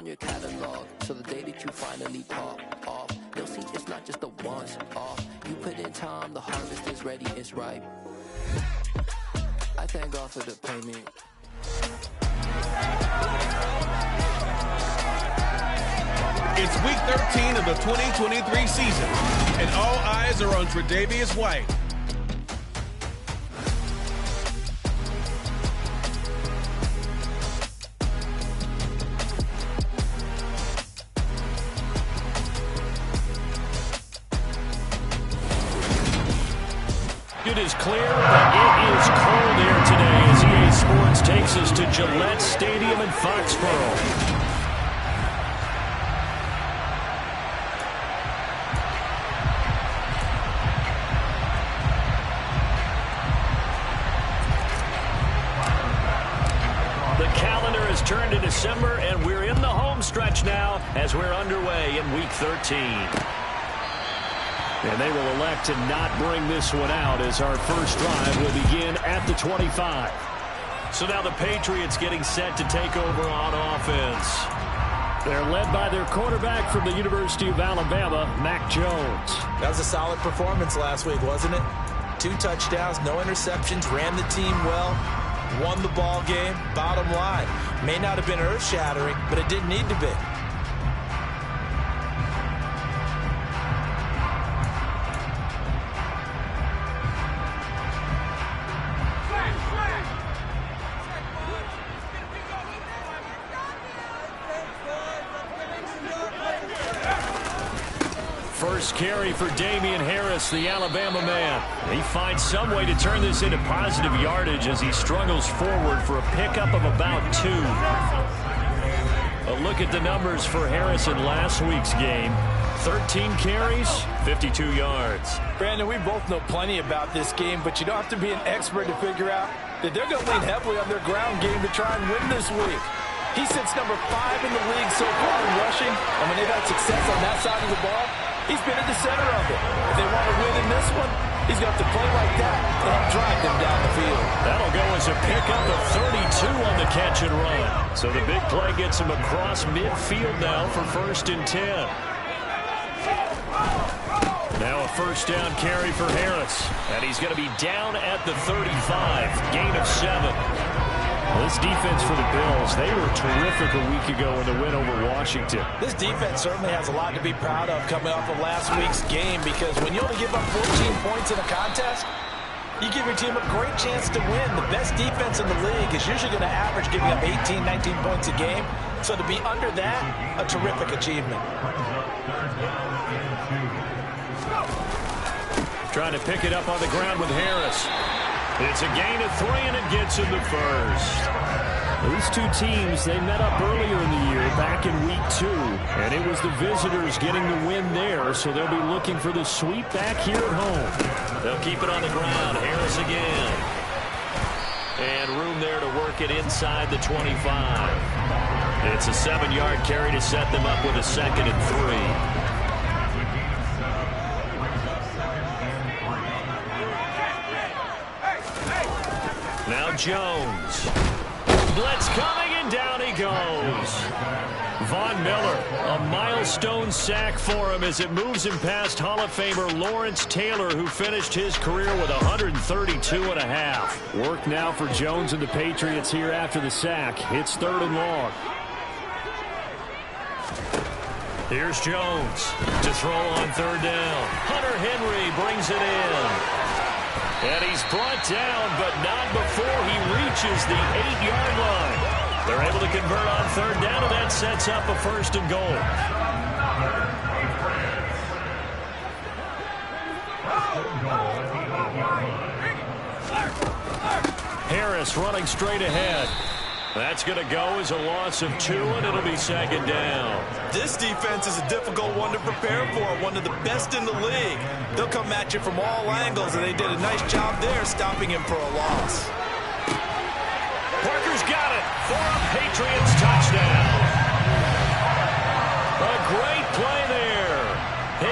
on your catalog. So the day that you finally pop off, they'll see it's not just a once off. You put in time, the harvest is ready, it's ripe. I thank God for the payment. It's week 13 of the 2023 season, and all eyes are on Tre'Davious White. It is clear, but it is cold here today as EA Sports takes us to Gillette Stadium in Foxborough. Turned to December, and we're in the home stretch now as we're underway in Week 13. And they will elect to not bring this one out as our first drive will begin at the 25. So now the Patriots getting set to take over on offense. They're led by their quarterback from the University of Alabama, Mac Jones. That was a solid performance last week, wasn't it? 2 touchdowns, no interceptions, ran the team well. Won the ball game. Bottom line, may not have been earth-shattering, but it didn't need to be. First carry for Damian Harris, the Alabama man. He finds some way to turn this into positive yardage as he struggles forward for a pickup of about 2. A look at the numbers for Harris in last week's game. 13 carries, 52 yards. Brandon, we both know plenty about this game, but you don't have to be an expert to figure out that they're going to lean heavily on their ground game to try and win this week. He sits number 5 in the league so far in rushing, and when they've had success on that side of the ball, he's been at the center of it. If they want to win in this one, he's going to have to play like that to help drive them down the field. That'll go as a pickup of 32 on the catch and run. So the big play gets him across midfield now for 1st and 10. Now a first down carry for Harris. And he's going to be down at the 35. Gain of 7. This defense for the Bills, they were terrific a week ago in the win over Washington. This defense certainly has a lot to be proud of coming off of last week's game, because when you only give up 14 points in a contest, you give your team a great chance to win. The best defense in the league is usually going to average giving up 18, 19 points a game. So to be under that, a terrific achievement. Trying to pick it up on the ground with Harris. It's a gain of 3, and it gets him the first. These two teams, they met up earlier in the year, back in Week 2, and it was the visitors getting the win there, so they'll be looking for the sweep back here at home. They'll keep it on the ground. Harris again. And room there to work it inside the 25. It's a 7-yard carry to set them up with a 2nd and 3. Now Jones. Blitz coming, and down he goes. Von Miller, a milestone sack for him as it moves him past Hall of Famer Lawrence Taylor, who finished his career with 132.5. Work now for Jones and the Patriots here after the sack. It's 3rd and long. Here's Jones to throw on 3rd down. Hunter Henry brings it in. And he's brought down, but not before he reaches the 8-yard line. They're able to convert on 3rd down, and that sets up a 1st and goal. Harris running straight ahead. That's going to go as a loss of 2, and it'll be 2nd down. This defense is a difficult one to prepare for, one of the best in the league. They'll come at you from all angles, and they did a nice job there stopping him for a loss. Parker's got it for a Patriots touchdown. A great play there.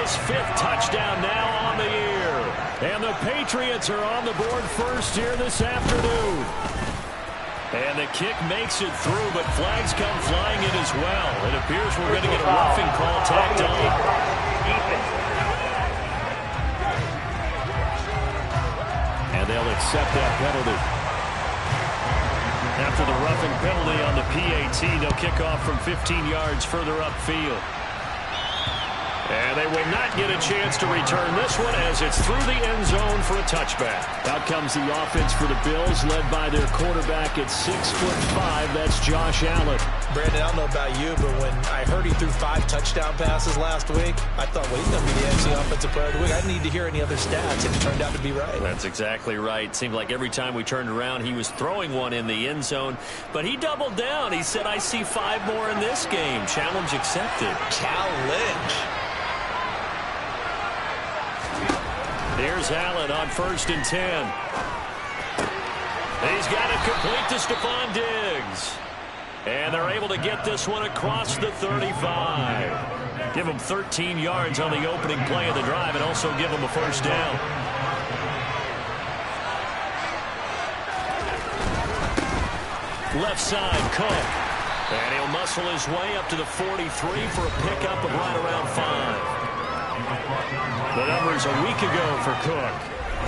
His 5th touchdown now on the year. And the Patriots are on the board first here this afternoon. And the kick makes it through, but flags come flying in as well. It appears we're going to get a roughing call tacked on. And they'll accept that penalty. After the roughing penalty on the PAT, they'll kick off from 15 yards further upfield. And they will not get a chance to return this one as it's through the end zone for a touchback. Out comes the offense for the Bills, led by their quarterback at 6'5". That's Josh Allen. Brandon, I don't know about you, but when I heard he threw 5 touchdown passes last week, I thought, well, he's going to be the NFC Offensive Player of the Week. I didn't need to hear any other stats, and it turned out to be right. That's exactly right. Seemed like every time we turned around, he was throwing one in the end zone. But he doubled down. He said, I see 5 more in this game. Challenge accepted. Challenge. Here's Allen on 1st and 10. He's got it complete to Stephon Diggs. And they're able to get this one across the 35. Give him 13 yards on the opening play of the drive and also give him a first down. Left side, Cook. And he'll muscle his way up to the 43 for a pickup of right around 5. The numbers a week ago for Cook.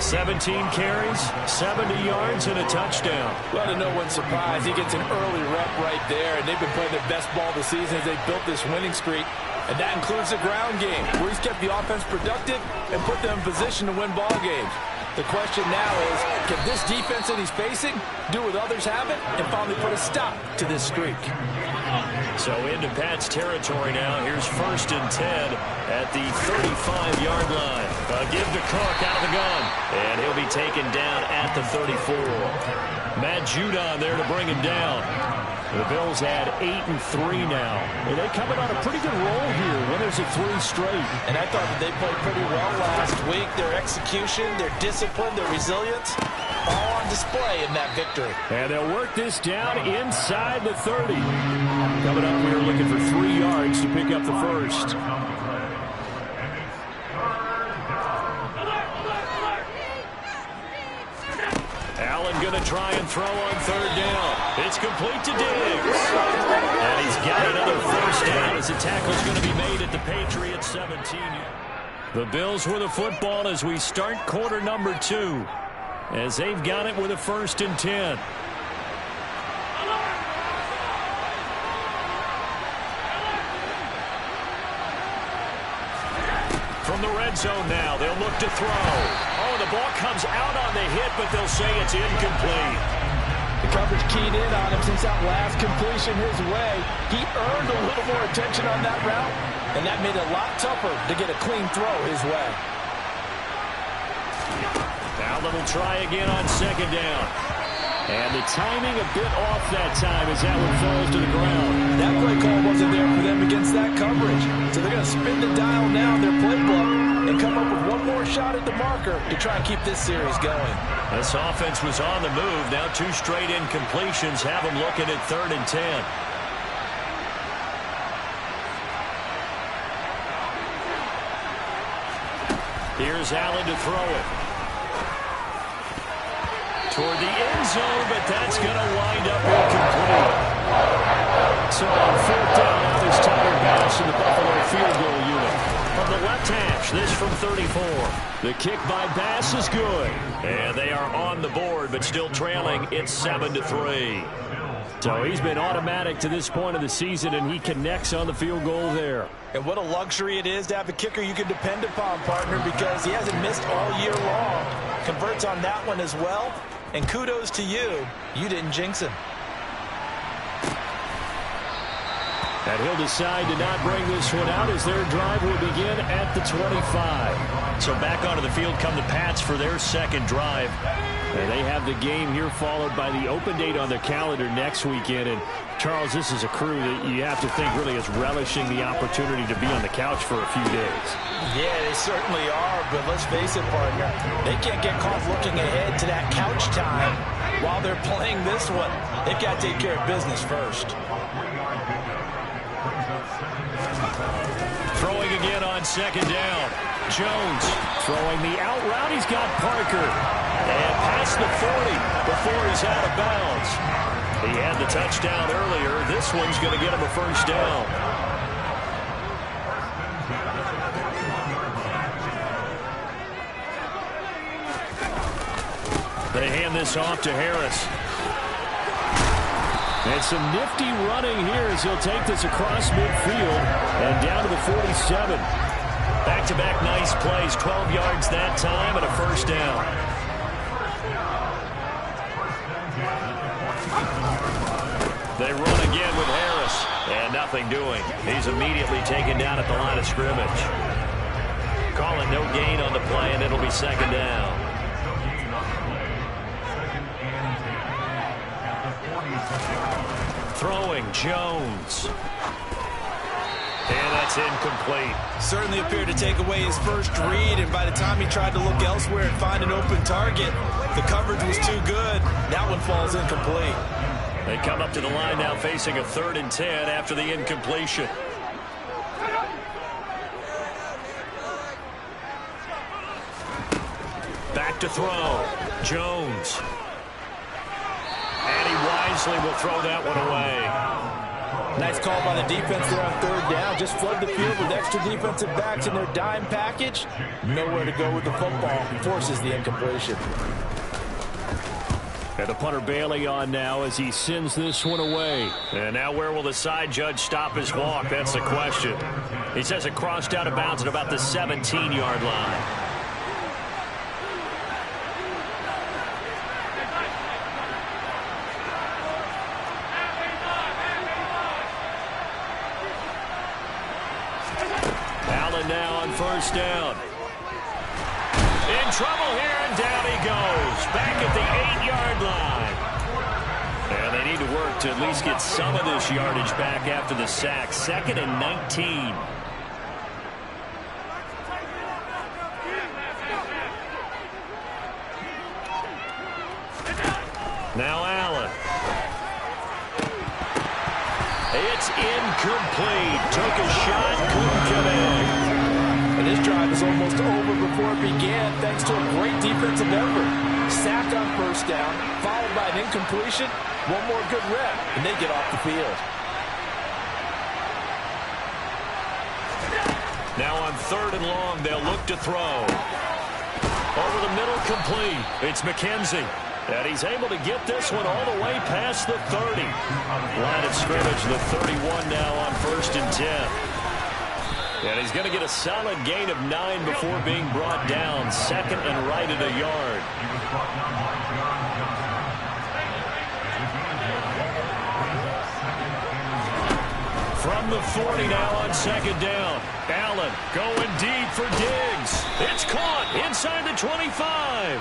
17 carries, 70 yards, and a touchdown. Well, to no one's surprise, he gets an early rep right there, and they've been playing their best ball this season as they built this winning streak. And that includes the ground game, where he's kept the offense productive and put them in position to win ball games. The question now is, can this defense that he's facing do what others haven't and finally put a stop to this streak? So into Pat's territory now. Here's 1st and 10 at the 35-yard line. A give to Cook out of the gun. And he'll be taken down at the 34. Matt Judon there to bring him down. The Bills had 8-3 now. And they coming on a pretty good roll here. Winners of 3 straight. And I thought that they played pretty well last week. Their execution, their discipline, their resilience, all on display in that victory. And they'll work this down inside the 30. Coming up, we are looking for 3 yards to pick up the first. Allen going to try and throw on 3rd down. It's complete to Diggs. And he's got another first down as the tackle's going to be made at the Patriots 17. The Bills with the football as we start quarter number 2. As they've got it with a 1st and 10. From the red zone now, they'll look to throw. Oh, the ball comes out on the hit, but they'll say it's incomplete. The coverage keyed in on him since that last completion his way. He earned a little more attention on that route, and that made it a lot tougher to get a clean throw his way. Allen will try again on 2nd down. And the timing a bit off that time as that one falls to the ground. That play call wasn't there for them against that coverage. So they're going to spin the dial now in their playbook and come up with one more shot at the marker to try and keep this series going. This offense was on the move. Now 2 straight incompletions have them looking at 3rd and 10. Here's Allen to throw it. Toward the end zone, but that's going to wind up incomplete. So on 4th down, now there's Tyler Bass in the Buffalo field goal unit. From the left hash, this from 34. The kick by Bass is good. And they are on the board, but still trailing. It's 7-3. So he's been automatic to this point of the season, and he connects on the field goal there. And what a luxury it is to have a kicker you can depend upon, partner, because he hasn't missed all year long. Converts on that one as well. And kudos to you. You didn't jinx him. And he'll decide to not bring this one out as their drive will begin at the 25. So back onto the field come the Pats for their 2nd drive. And they have the game here followed by the open date on their calendar next weekend. And Charles, this is a crew that you have to think really is relishing the opportunity to be on the couch for a few days. Yeah, they certainly are, but let's face it, partner. They can't get caught looking ahead to that couch time while they're playing this one. They've got to take care of business first. Throwing again on 2nd down. Jones throwing the out route. He's got Parker. And past the 40 before he's out of bounds. He had the touchdown earlier. This one's going to get him a first down. They hand this off to Harris. And some nifty running here as he'll take this across midfield and down to the 47. Back-to-back nice plays, 12 yards that time and a first down. They run again with Harris, and nothing doing. He's immediately taken down at the line of scrimmage. Calling no gain on the play, and it'll be second down. Throwing Jones. And that's incomplete. Certainly appeared to take away his first read, and by the time he tried to look elsewhere and find an open target, the coverage was too good. That one falls incomplete. They come up to the line now facing a 3rd and 10 after the incompletion. Back to throw. Jones. And he wisely will throw that one away. Nice call by the defense there on 3rd down. Just flood the field with extra defensive backs in their dime package. Nowhere to go with the football. Forces the incompletion. And the punter Bailey on now as he sends this one away. And now where will the side judge stop his walk? That's the question. He says it crossed out of bounds at about the 17-yard line. Allen now on first down. In trouble here, and down he goes. Back at the 8-yard line. And they need to work to at least get some of this yardage back after the sack. 2nd and 19. Now Allen. It's incomplete. Took a shot, couldn't connect. And this drive is almost over before it began, thanks to a great defensive effort. Sack on first down, followed by an incompletion. One more good rep, and they get off the field. Now on 3rd and long, they'll look to throw. Over the middle, complete. It's McKenzie. And he's able to get this one all the way past the 30. Line of scrimmage, the 31 now on 1st and 10. And he's going to get a solid gain of 9 before being brought down. 2nd and right at a yard. From the 40 now on 2nd down. Allen going deep for Diggs. It's caught inside the 25.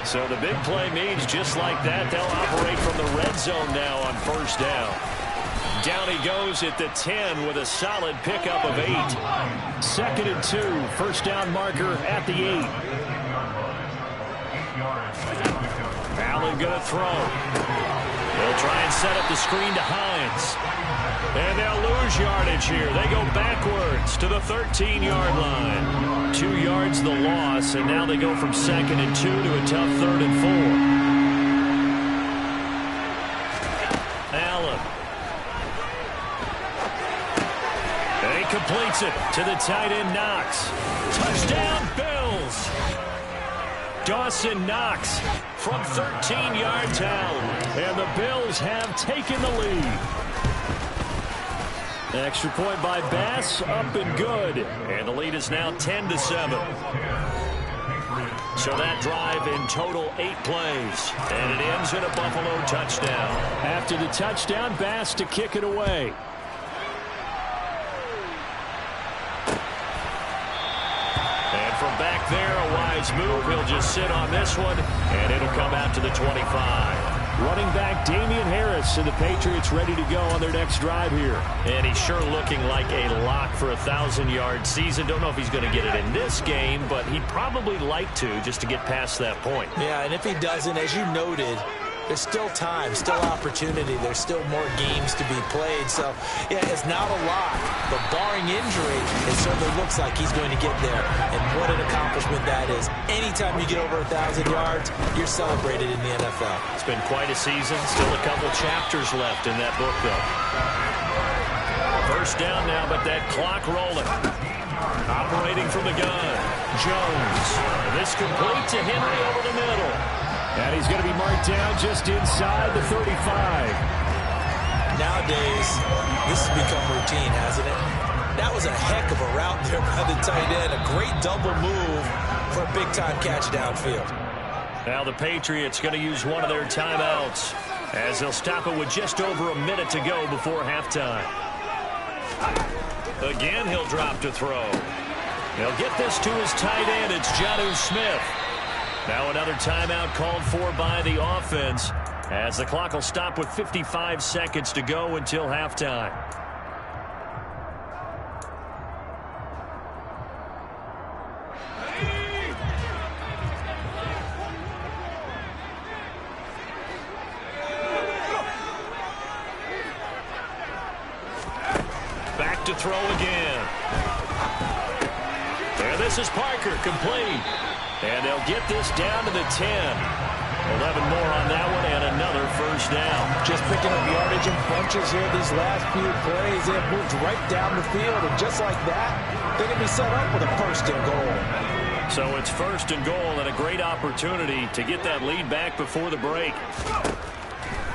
So the big play means just like that, they'll operate from the red zone now on first down. Down he goes at the 10 with a solid pickup of 8. 2nd and 2, first down marker at the 8. Allen going to throw. They'll try and set up the screen to Hines. And they'll lose yardage here. They go backwards to the 13-yard line. 2 yards the loss, and now they go from 2nd and 2 to a tough 3rd and 4. Allen. And he completes it to the tight end Knox. Touchdown Bills. Dawson Knox from 13-yard out. And the Bills have taken the lead. Extra point by Bass, up and good. And the lead is now 10-7. So that drive in total 8 plays. And it ends in a Buffalo touchdown. After the touchdown, Bass to kick it away. And from back there, a wise move. He'll just sit on this one, and it'll come out to the 25. Running back Damian Harris and the Patriots ready to go on their next drive here. And he's sure looking like a lock for a 1,000-yard season. Don't know if he's going to get it in this game, but he'd probably like to just to get past that point. Yeah, and if he doesn't, as you noted, There's still time, still opportunity. There's still more games to be played. So, yeah, it's not a lot. But barring injury, it certainly looks like he's going to get there. And what an accomplishment that is. Anytime you get over 1,000 yards, you're celebrated in the NFL. It's been quite a season. Still a couple chapters left in that book, though. First down now, but that clock rolling. Operating from the gun, Jones. This complete to Henry over the middle. And he's going to be marked down just inside the 35. Nowadays, this has become routine, hasn't it? That was a heck of a route there by the tight end. A great double move for a big-time catch downfield. Now the Patriots going to use one of their timeouts as they'll stop it with just over a minute to go before halftime. Again, he'll drop to throw. He'll get this to his tight end. It's Jonnu Smith. Now another timeout called for by the offense as the clock will stop with 55 seconds to go until halftime. Back to throw again. There, this is Parker, complete. And they'll get this down to the 10. 11 more on that one and another first down. Just picking up yardage in bunches here these last few plays. They have moved right down the field, and just like that, they're going to be set up with a first and goal. So it's first and goal and a great opportunity to get that lead back before the break.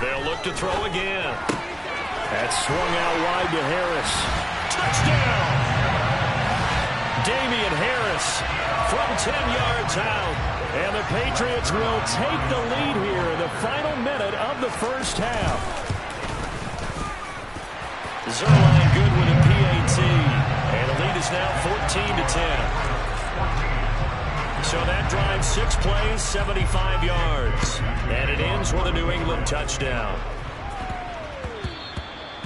They'll look to throw again. That's swung out wide to Harris. Touchdown! Damian Harris from 10 yards out. And the Patriots will take the lead here in the final minute of the first half. Zerline good with a PAT. And the lead is now 14-10. So that drives 6 plays, 75 yards. And it ends with a New England touchdown.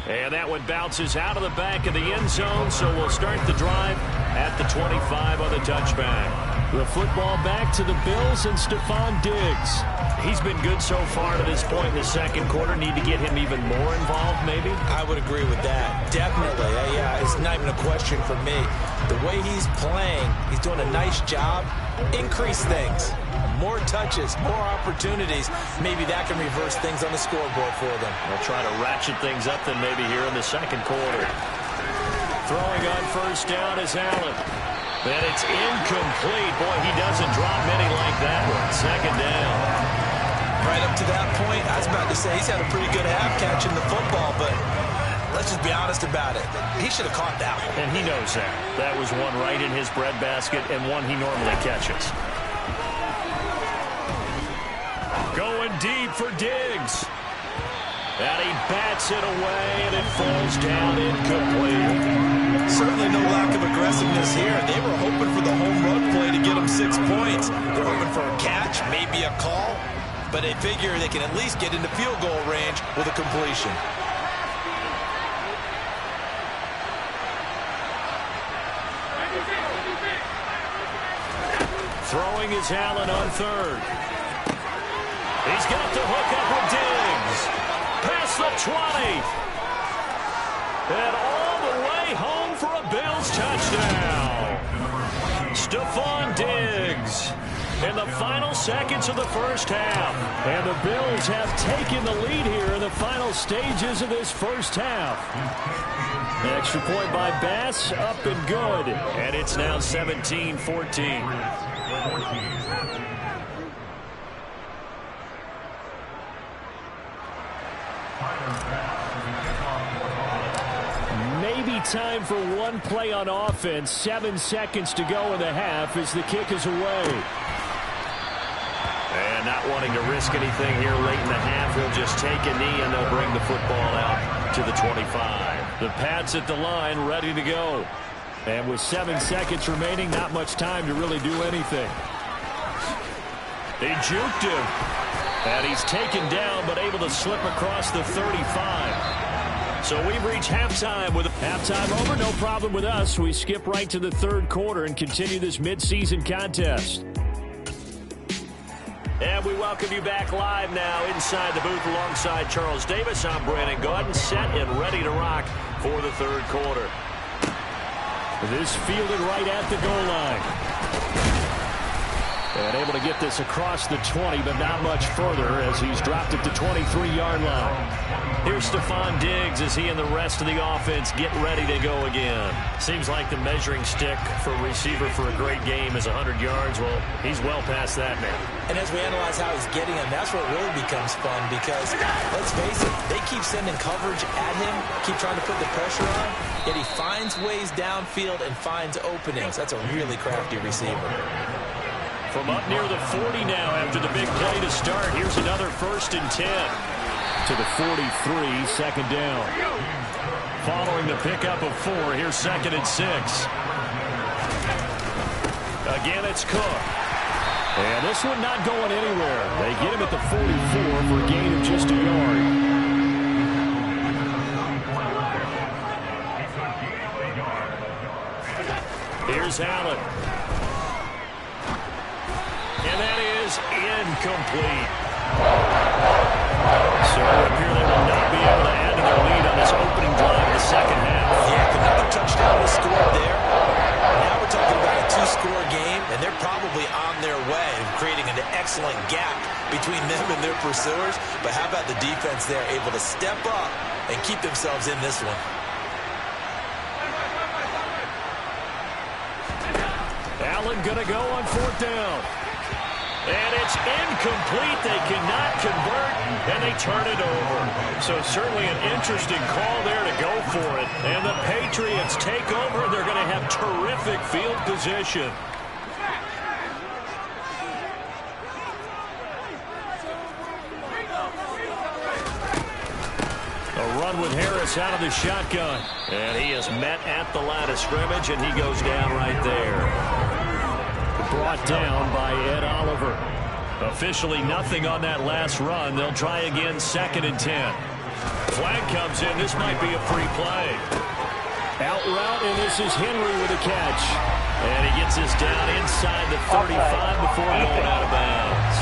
And that one bounces out of the back of the end zone, so we'll start the drive at the 25 on the touchback. The football back to the Bills and Stephon Diggs. He's been good so far to this point in the second quarter. Need to get him even more involved, maybe? I would agree with that. Definitely. Yeah, it's not even a question for me. The way he's playing, he's doing a nice job. Increase things. More touches, more opportunities. Maybe that can reverse things on the scoreboard for them. They'll try to ratchet things up then maybe here in the second quarter. Throwing on first down is Allen. And it's incomplete. Boy, he doesn't drop many like that one. Second down. Right up to that point, I was about to say he's had a pretty good half catching the football, but let's just be honest about it. He should have caught that one. And he knows that. That was one right in his breadbasket and one he normally catches. Going deep for Diggs. And he bats it away, and it falls down incomplete. Certainly no lack of aggressiveness here. They were hoping for the home run play to get them 6 points. They're hoping for a catch, maybe a call, but they figure they can at least get into field goal range with a completion. Throwing is Allen on third. He's got the hook up with Diggs. Past the 20. And all the way home for a Bills touchdown. Stephon Diggs in the final seconds of the first half. And the Bills have taken the lead here in the final stages of this first half. An extra point by Bass, up and good. And it's now 17-14. Maybe time for one play on offense. 7 seconds to go in the half as the kick is away. And not wanting to risk anything here late in the half, he'll just take a knee and they'll bring the football out to the 25. The Pats at the line ready to go. And with 7 seconds remaining, not much time to really do anything. They juked him. And he's taken down but able to slip across the 35. So we've reached halftime. With halftime over, no problem with us. We skip right to the third quarter and continue this midseason contest. And we welcome you back live now inside the booth alongside Charles Davis. I'm Brandon Gaudin, set and ready to rock for the third quarter. This fielded right at the goal line. And able to get this across the 20, but not much further as he's dropped it to 23-yard line. Here's Stephon Diggs as he and the rest of the offense get ready to go again. Seems like the measuring stick for a receiver for a great game is 100 yards. Well, he's well past that now. And as we analyze how he's getting them, that's where it really becomes fun because, let's face it, they keep sending coverage at him, keep trying to put the pressure on, yet he finds ways downfield and finds openings. That's a really crafty receiver. From up near the 40 now after the big play to start. Here's another 1st and 10. To the 43, second down. Following the pickup of 4, here's 2nd and 6. Again, it's Cook. And this one not going anywhere. They get him at the 44 for a gain of just a yard. Here's Allen. And that is incomplete. So it would appear they will not be able to add to their lead on this opening drive of the second half. Yeah, another touchdown was scored there. Now we're talking about a 2-score game, and they're probably on their way, creating an excellent gap between them and their pursuers. But how about the defense there, able to step up and keep themselves in this one? Allen going to go on 4th down. And it's incomplete. They cannot convert, and they turn it over. So certainly an interesting call there to go for it. And the Patriots take over. They're going to have terrific field position. A run with Harris out of the shotgun. And he is met at the line of scrimmage, and he goes down right there. Brought down by Ed Oliver. Officially nothing on that last run. They'll try again, 2nd and 10. Flag comes in. This might be a free play. Out route, and this is Henry with a catch. And he gets this down inside the 35 before going out of bounds.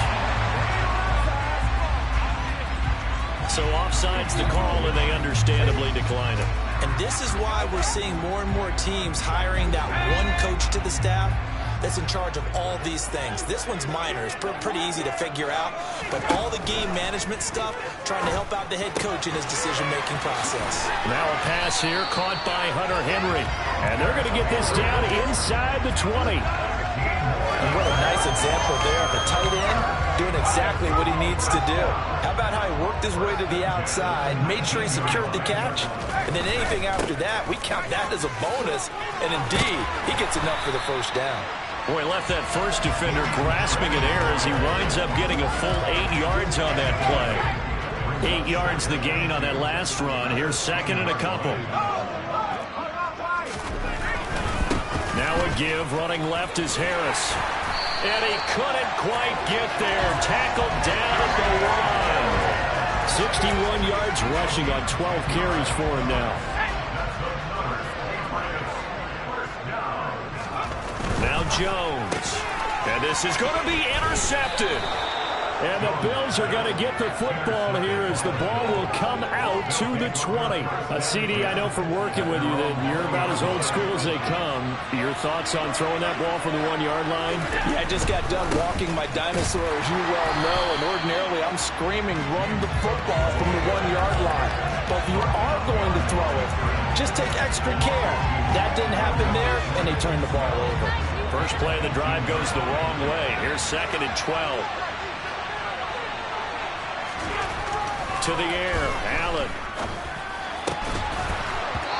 So offside's the call, and they understandably decline it. And this is why we're seeing more and more teams hiring that one coach to the staff that's in charge of all these things. This one's minor. It's pretty easy to figure out. But all the game management stuff, trying to help out the head coach in his decision-making process. Now a pass here caught by Hunter Henry. And they're going to get this down inside the 20. And what a nice example there of a tight end doing exactly what he needs to do. How about how he worked his way to the outside, made sure he secured the catch, and then anything after that, we count that as a bonus. And indeed, he gets enough for the 1st down. Boy, left that first defender grasping at air as he winds up getting a full 8 yards on that play. 8 yards the gain on that last run. Here's 2nd and a couple. Now a give. Running left is Harris. And he couldn't quite get there. Tackled down at the 1. 61 yards rushing on 12 carries for him now. Now Jones. And this is going to be intercepted. And the Bills are going to get the football here as the ball will come out to the 20. CD, I know from working with you that you're about as old school as they come. Your thoughts on throwing that ball from the 1-yard line? Yeah, I just got done walking my dinosaur, as you well know, and ordinarily I'm screaming, run the football from the 1-yard line. But if you are going to throw it, just take extra care. That didn't happen there, and they turned the ball over. First play of the drive goes the wrong way. Here's 2nd and 12. To the air, Allen.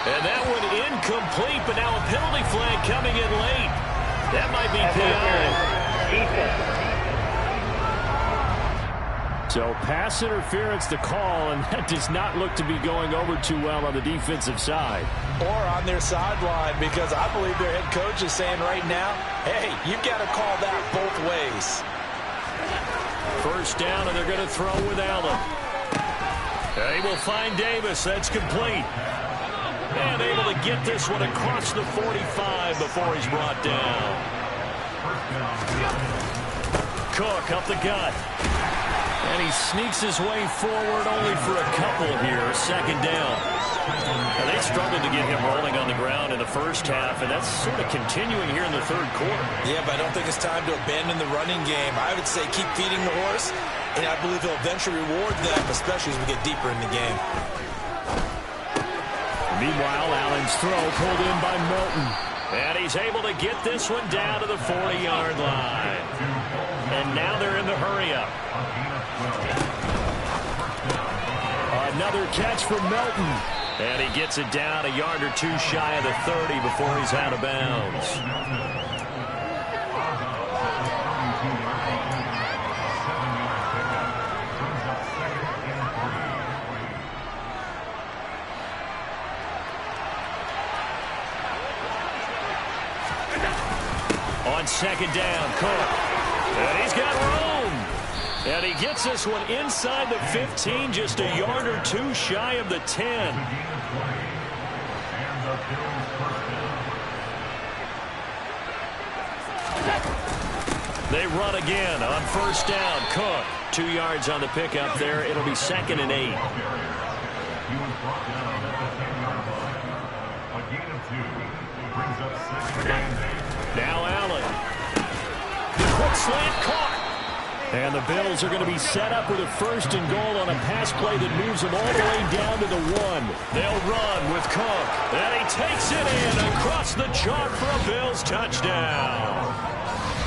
And that one incomplete, but now a penalty flag coming in late. That might be PI. So pass interference the call, and that does not look to be going over too well on the defensive side. Or on their sideline, because I believe their head coach is saying right now, hey, you've got to call that both ways. First down, and they're going to throw with Allen. They will find Davis. That's complete. And able to get this one across the 45 before he's brought down. Cook up the gut. And he sneaks his way forward only for a couple here. Second down. Now, they struggled to get him rolling on the ground in the first half, and that's sort of continuing here in the third quarter. Yeah, but I don't think it's time to abandon the running game. I would say keep feeding the horse, and I believe he'll eventually reward them, especially as we get deeper in the game. Meanwhile, Allen's throw pulled in by Milton. And he's able to get this one down to the 40-yard line. And now they're in the hurry-up. Another catch for Milton. And he gets it down a yard or two shy of the 30 before he's out of bounds. On second down, Cook. And he's got room. And he gets this one inside the 15, just a yard or two shy of the 10. They run again on first down. Cook, 2 yards on the pickup there. It'll be 2nd and 8. Now Allen. Quick slant caught. And the Bills are going to be set up with a 1st and goal on a pass play that moves them all the way down to the 1. They'll run with Cook. And he takes it in across the chalk for a Bills touchdown.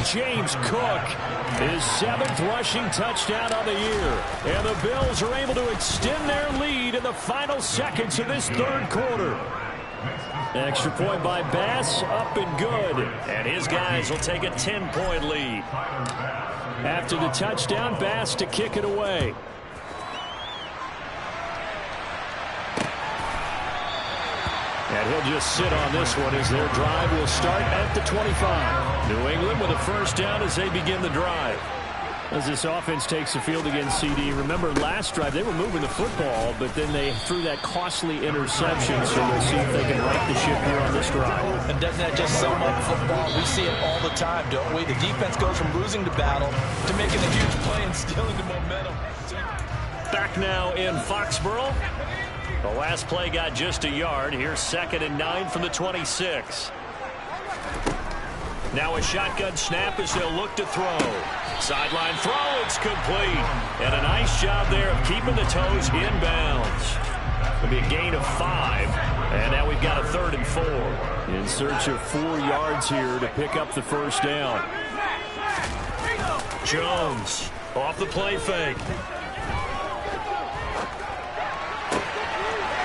James Cook, his 7th rushing touchdown on the year. And the Bills are able to extend their lead in the final seconds of this third quarter. Extra point by Bass, up and good. And his guys will take a 10-point lead. After the touchdown, Bass to kick it away. And he'll just sit on this one as their drive will start at the 25. New England with a 1st down as they begin the drive. As this offense takes the field against CD, remember last drive they were moving the football, but then they threw that costly interception, so we'll see if they can right the ship here on this drive. And doesn't that just sum up football? We see it all the time, don't we? The defense goes from losing the battle to making a huge play and stealing the momentum. Back now in Foxborough. The last play got just a yard. Here's 2nd and 9 from the 26. Now a shotgun snap as they'll look to throw. Sideline throw, it's complete. And a nice job there of keeping the toes inbounds. It'll be a gain of 5. And now we've got a 3rd and 4. In search of 4 yards here to pick up the 1st down. Jones off the play fake.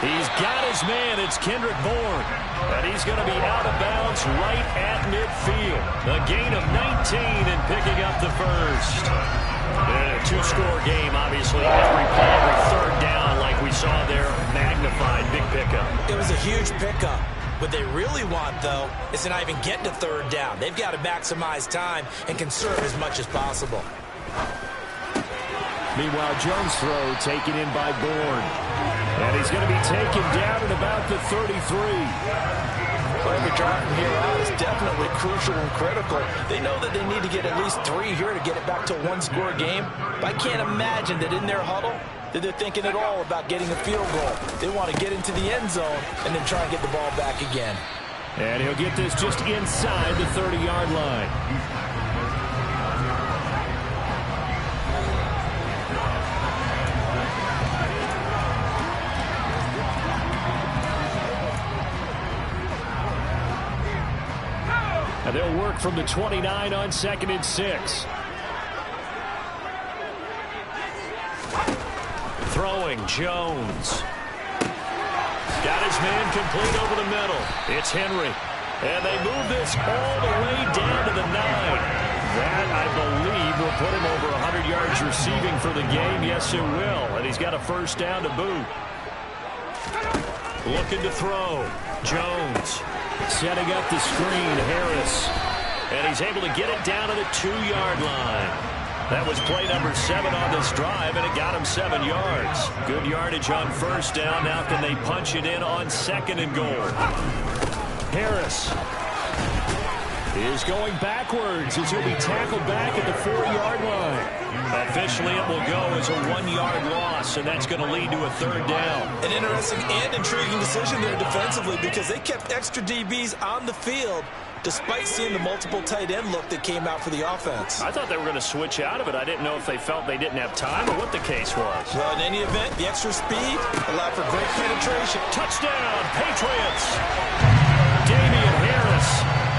He's got his man. It's Kendrick Bourne. And he's going to be out of bounds right at midfield. A gain of 19 and picking up the 1st. And a 2-score game, obviously. Every play, every 3rd down, like we saw there, magnified. Big pickup. It was a huge pickup. What they really want, though, is to not even get to 3rd down. They've got to maximize time and conserve as much as possible. Meanwhile, Jones' throw taken in by Bourne. And he's going to be taken down at about the 33. Every drive from here out is definitely crucial and critical. They know that they need to get at least 3 here to get it back to a 1-score game. But I can't imagine that in their huddle that they're thinking at all about getting a field goal. They want to get into the end zone and then try and get the ball back again. And he'll get this just inside the 30-yard line. And they'll work from the 29 on 2nd and 6. Throwing, Jones. Got his man complete over the middle. It's Henry. And they move this all the way down to the 9. That, I believe, will put him over 100 yards receiving for the game. Yes, it will. And he's got a 1st down to boot. Looking to throw. Jones. Setting up the screen, Harris. And he's able to get it down to the 2-yard line. That was play number 7 on this drive, and it got him 7 yards. Good yardage on 1st down. Now can they punch it in on 2nd and goal? Harris. is going backwards as he'll be tackled back at the 4-yard line. Officially, it will go as a 1-yard loss, and that's going to lead to a 3rd down. An interesting and intriguing decision there defensively because they kept extra DBs on the field despite seeing the multiple tight end look that came out for the offense. I thought they were going to switch out of it. I didn't know if they felt they didn't have time or what the case was. Well, in any event, the extra speed allowed for great penetration. Touchdown, Patriots! Damian Harris,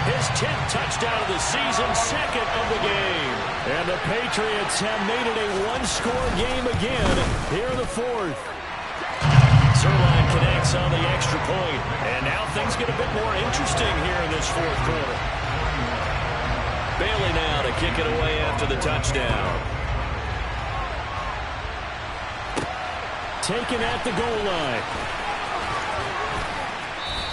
his 10th touchdown of the season, 2nd of the game. And the Patriots have made it a 1-score game again here in the 4th. Zerline connects on the extra point, and now things get a bit more interesting here in this 4th quarter. Bailey now to kick it away after the touchdown. Taken at the goal line.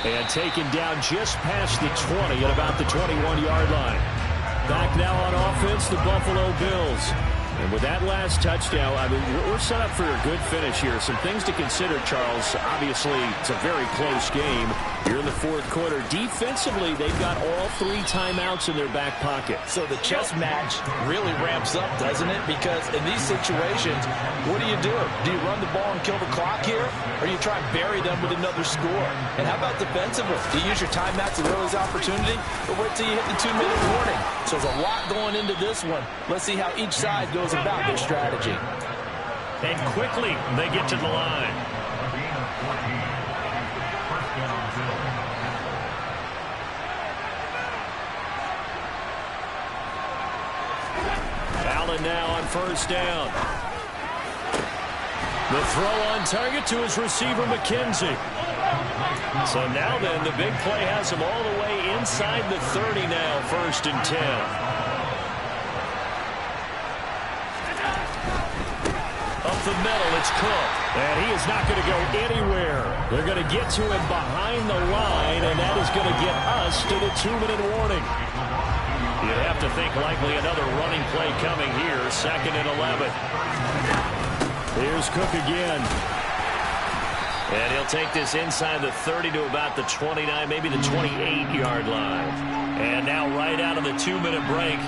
And taken down just past the 20 at about the 21-yard line. Back now on offense, the Buffalo Bills. And with that last touchdown, I mean, we're set up for a good finish here. Some things to consider, Charles. Obviously, it's a very close game here in the 4th quarter. Defensively, they've got all 3 timeouts in their back pocket. So the chess match really ramps up, doesn't it? Because in these situations, what do? Do you run the ball and kill the clock here? Or do you try and bury them with another score? And how about defensively? Do you use your timeouts at early opportunity? Or wait till you hit the 2-minute warning? So there's a lot going into this one. Let's see how each side goes about their strategy. And quickly, they get to the line. Allen now on 1st down. The throw on target to his receiver, McKenzie. So now then, the big play has him all the way inside the 30 now, 1st and 10. Up the middle, it's Cook. And he is not going to go anywhere. They're going to get to him behind the line, and that is going to get us to the 2-minute warning. You'd have to think likely another running play coming here, 2nd and 11. Here's Cook again. And he'll take this inside the 30 to about the 29, maybe the 28-yard line. And now right out of the 2-minute break,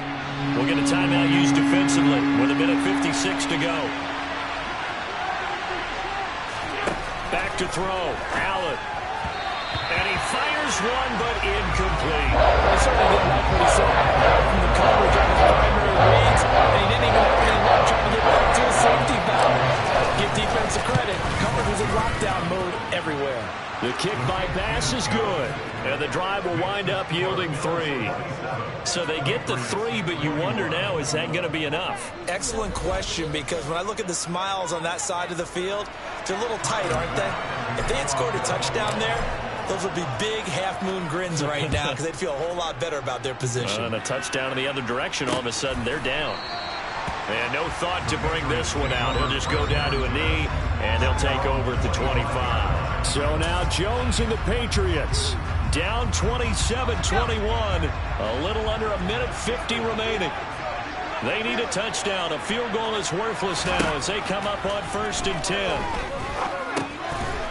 we'll get a timeout used defensively with 1:56 to go. Back to throw. Allen. And he fires one, but incomplete. I certainly didn't like what he saw from the coverage on his primary reads, and he didn't even have any luck trying to get back to a safety valve. Give defensive credit. Coverage was in lockdown mode everywhere. The kick by Bass is good. And the drive will wind up yielding 3. So they get the 3, but you wonder now, is that going to be enough? Excellent question, because when I look at the smiles on that side of the field, they're a little tight, aren't they? If they had scored a touchdown there, those would be big half-moon grins right now because they'd feel a whole lot better about their position. And a touchdown in the other direction, all of a sudden they're down. And no thought to bring this one out. He'll just go down to a knee, and they'll take over at the 25. So now Jones and the Patriots down 27-21. A little under 1:50 remaining. They need a touchdown. A field goal is worthless now as they come up on 1st and 10.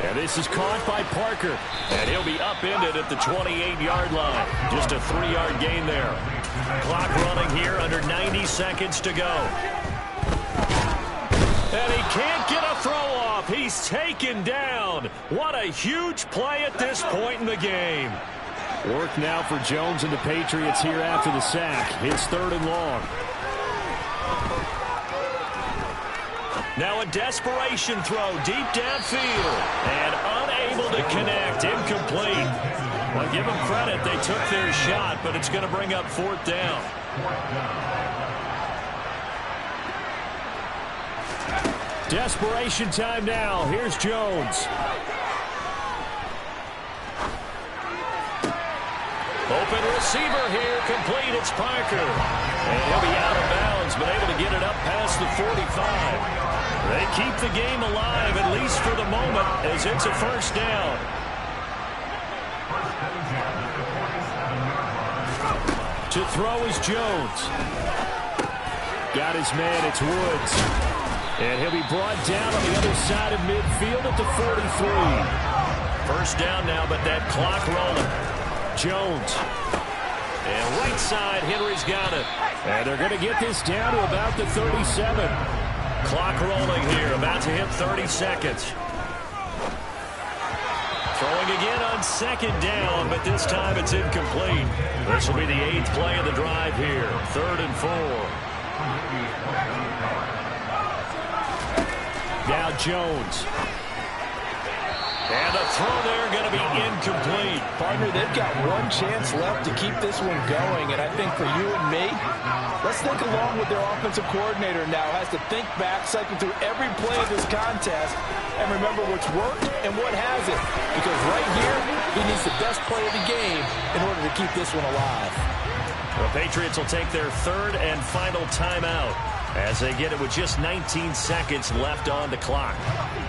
And this is caught by Parker. And he'll be upended at the 28-yard line. Just a 3-yard gain there. Clock running here, under 90 seconds to go. And he can't get a throw off. He's taken down. What a huge play at this point in the game. Work now for Jones and the Patriots here after the sack. His 3rd and long. Now a desperation throw deep downfield. And unable to connect. Incomplete. Well, give them credit. They took their shot, but it's going to bring up 4th down. Desperation time now. Here's Jones. Open receiver here. Complete. It's Parker. And he'll be out of bounds, but able to get it up past the 45. They keep the game alive, at least for the moment, as it's a 1st down. To throw is Jones. Got his man. It's Woods. And he'll be brought down on the other side of midfield at the 43. 1st down now, but that clock rolling. Jones. And right side, Henry's got it. And they're going to get this down to about the 37. Clock rolling here, about to hit 30 seconds. Throwing again on second down, but this time it's incomplete. This will be the 8th play of the drive here. 3rd and 4. Now Jones. And the throw there going to be incomplete. Partner, they've got one chance left to keep this one going, and I think for you and me, let's think along with their offensive coordinator now. Has to think back, cycle through every play of this contest, and remember what's worked and what hasn't. Because right here, he needs the best play of the game in order to keep this one alive. The Patriots will take their 3rd and final timeout as they get it with just 19 seconds left on the clock.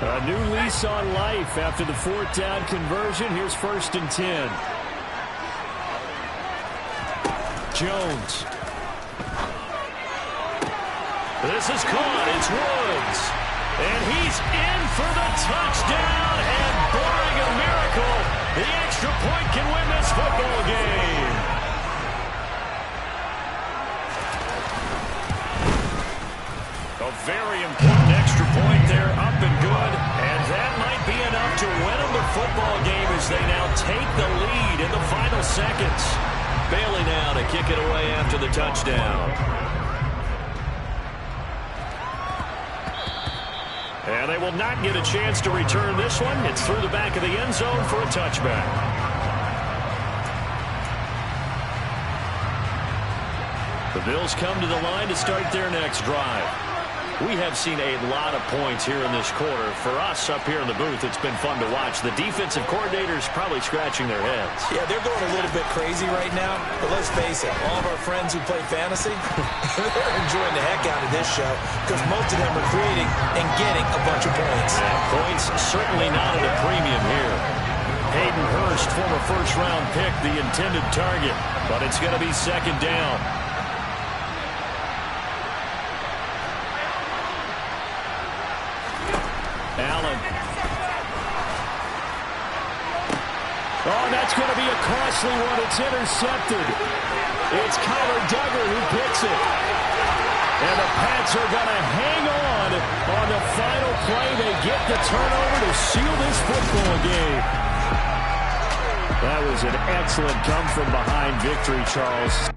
A new lease on life after the 4th down conversion. Here's 1st and 10. Jones. This is caught. It's Woods. And he's in for the touchdown. And barring a miracle, the extra point can win this football game. A very important extra point there, up and good. And that might be enough to win them the football game as they now take the lead in the final seconds. Bailey now to kick it away after the touchdown. And they will not get a chance to return this one. It's through the back of the end zone for a touchback. The Bills come to the line to start their next drive. We have seen a lot of points here in this quarter. For us up here in the booth, it's been fun to watch. The defensive coordinators probably scratching their heads. Yeah, they're going a little bit crazy right now. But let's face it, all of our friends who play fantasy, they're enjoying the heck out of this show because most of them are creating and getting a bunch of points. And points certainly not at a premium here. Hayden Hurst, former first-round pick, the intended target. But it's going to be 2nd down. Allen. Oh, that's going to be a costly one. It's intercepted. It's Kyler Duggar who picks it. And the Pats are going to hang on the final play. They get the turnover to seal this football game. That was an excellent come-from-behind victory, Charles.